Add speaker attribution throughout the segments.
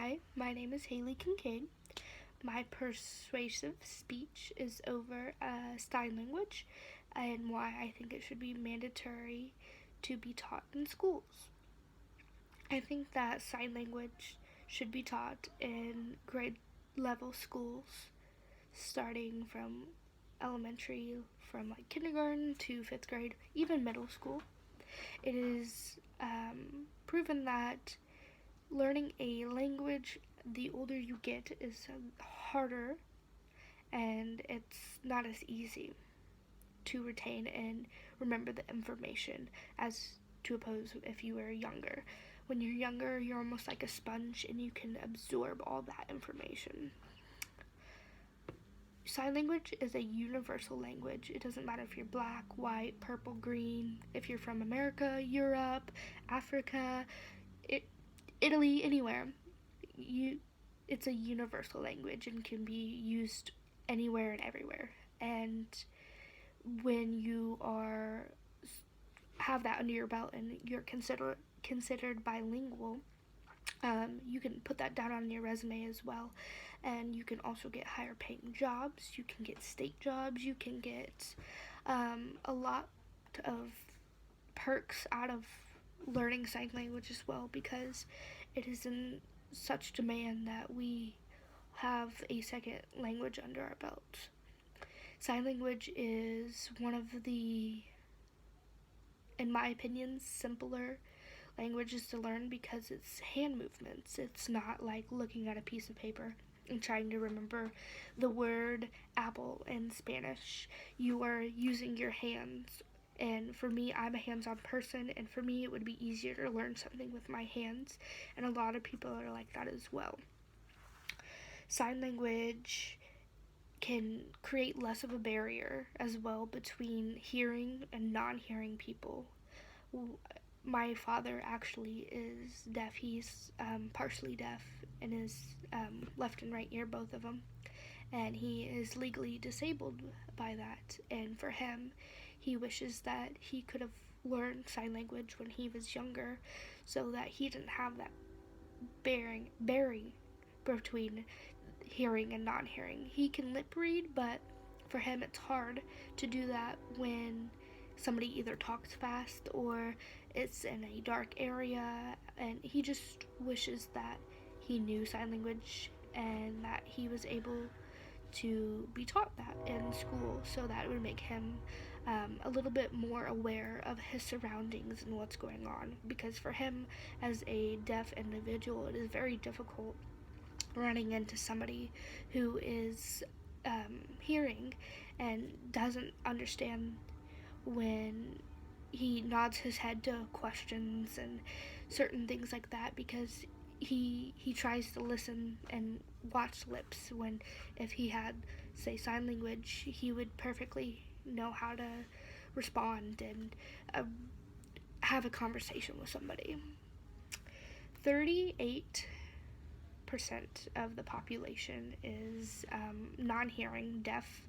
Speaker 1: Hi, my name is Haley Kincaid. My persuasive speech is over sign language and why I think it should be mandatory to be taught in schools. I think that sign language should be taught in grade level schools, starting from elementary, from like kindergarten to fifth grade, even middle school. It is proven that learning a language, the older you get, is harder and it's not as easy to retain and remember the information as to oppose if you were younger. When you're younger, you're almost like a sponge and you can absorb all that information. Sign language is a universal language. It doesn't matter if you're black, white, purple, green, if you're from America, Europe, Africa, Italy, anywhere. It's a universal language and can be used anywhere and everywhere. And when you have that under your belt and you're considered bilingual, you can put that down on your resume as well. And you can also get higher paying jobs. You can get state jobs. You can get a lot of perks out of learning sign language as well, because it is in such demand that we have a second language under our belt. Sign language is one of the, in my opinion, simpler languages to learn because it's hand movements. It's not like looking at a piece of paper and trying to remember the word apple in Spanish. You are using your hands. And for me, I'm a hands-on person, and for me, it would be easier to learn something with my hands, and a lot of people are like that as well. Sign language can create less of a barrier as well between hearing and non-hearing people. My father actually is deaf. He's partially deaf in his left and right ear, both of them, and he is legally disabled by that. And for him, he wishes that he could have learned sign language when he was younger so that he didn't have that bearing between hearing and non-hearing. He can lip read, but for him it's hard to do that when somebody either talks fast or it's in a dark area, and he just wishes that he knew sign language and that he was able to be taught that in school, so that it would make him a little bit more aware of his surroundings and what's going on. Because for him, as a deaf individual, it is very difficult running into somebody who is hearing and doesn't understand when he nods his head to questions and certain things like that, because he tries to listen and watch lips, when if he had, say, sign language, he would perfectly know how to respond and have a conversation with somebody. 38% of the population is non-hearing, deaf,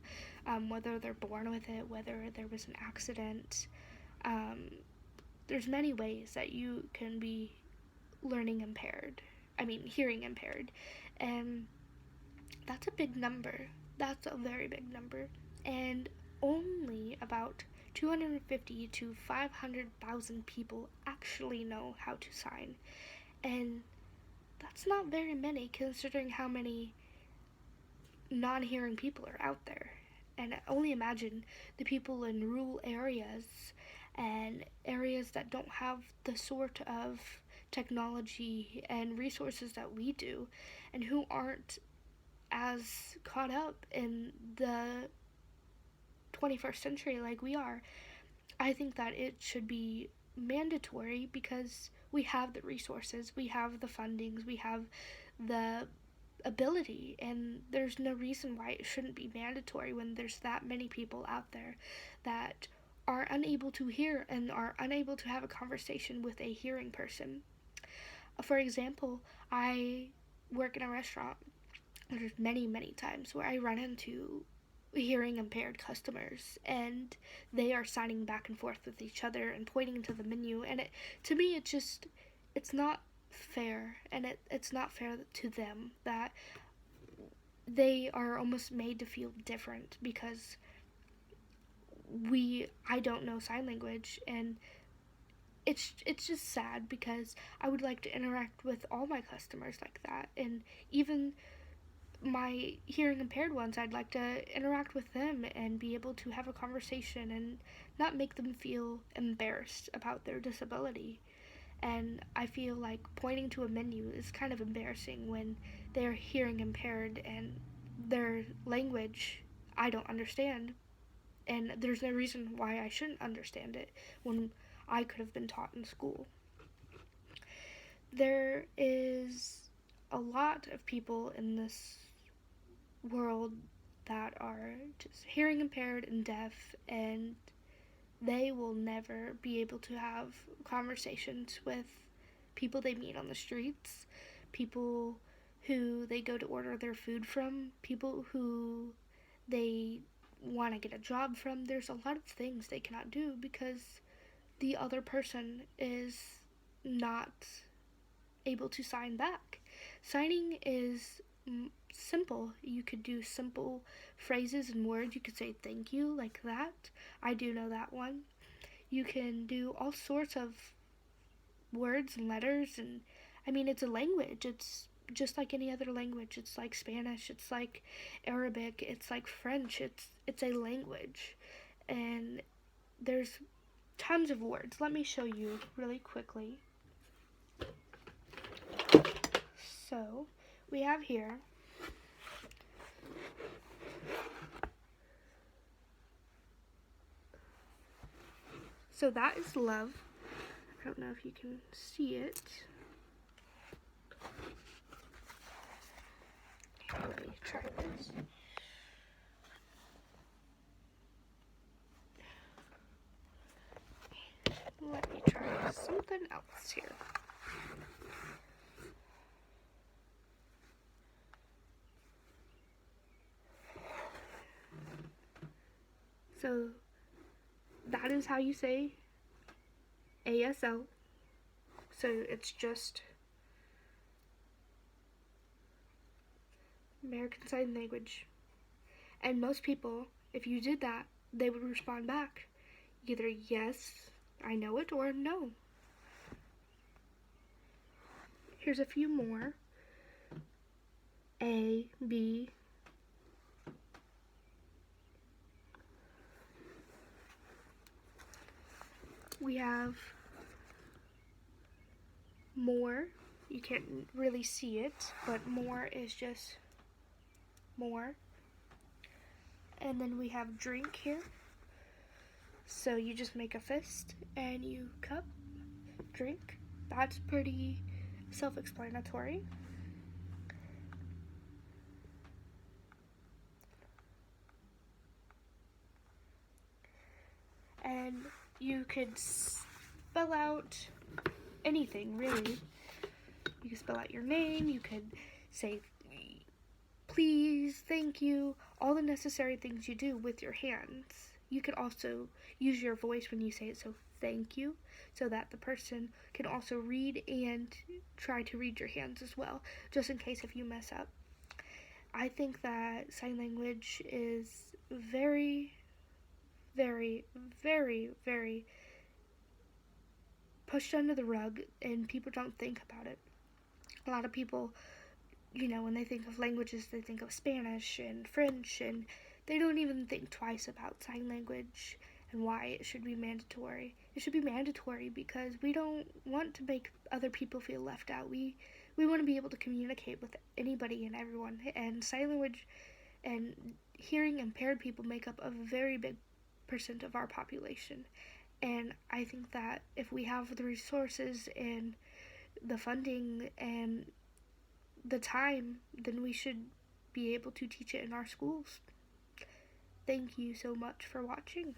Speaker 1: whether they're born with it, whether there was an accident. There's many ways that you can be hearing impaired, and that's a big number. That's a very big number, and only about 250 to 500,000 people actually know how to sign, and that's not very many considering how many non-hearing people are out there. And only imagine the people in rural areas and areas that don't have the sort of technology and resources that we do, and who aren't as caught up in the 21st century like we are. I think that it should be mandatory because we have the resources, we have the fundings, we have the ability, and there's no reason why it shouldn't be mandatory when there's that many people out there that are unable to hear and are unable to have a conversation with a hearing person. For example, I work in a restaurant. There's many times where I run into hearing impaired customers, and they are signing back and forth with each other and pointing to the menu, and to me it's not fair, and it's not fair to them that they are almost made to feel different because I don't know sign language, and it's just sad because I would like to interact with all my customers like that, and even my hearing impaired ones, I'd like to interact with them and be able to have a conversation and not make them feel embarrassed about their disability. And I feel like pointing to a menu is kind of embarrassing when they're hearing impaired and their language I don't understand, and there's no reason why I shouldn't understand it when I could have been taught in school. There is a lot of people in this world that are just hearing impaired and deaf, and they will never be able to have conversations with people they meet on the streets, people who they go to order their food from, people who they want to get a job from. There's a lot of things they cannot do because the other person is not able to sign back. Signing is simple. You could do simple phrases and words. You could say thank you like that. I do know that one. You can do all sorts of words and letters, and I mean, it's a language. It's just like any other language. It's like Spanish, it's like Arabic, it's like French. It's a language, and there's tons of words. Let me show you really quickly. So we have here so that is love. I don't know if you can see it. Let me try this. Let me try something else here. So that is how you say ASL. So it's just American Sign Language. And most people, if you did that, they would respond back either yes, I know it, or no. Here's a few more. A, B, we have more. You can't really see it, but more is just more. And then we have drink here. So you just make a fist and you cup, drink. That's pretty self-explanatory. And you could spell out anything, really. You could spell out your name, you could say please, thank you, all the necessary things you do with your hands. You could also use your voice when you say it, so thank you, so that the person can also read and try to read your hands as well, just in case if you mess up. I think that sign language is very, very, very, very pushed under the rug, and people don't think about it. A lot of people, when they think of languages, they think of Spanish and French, and they don't even think twice about sign language and why it should be mandatory. It should be mandatory because we don't want to make other people feel left out. We want to be able to communicate with anybody and everyone, and sign language and hearing impaired people make up a very big percent of our population. And I think that if we have the resources and the funding and the time, then we should be able to teach it in our schools. Thank you so much for watching.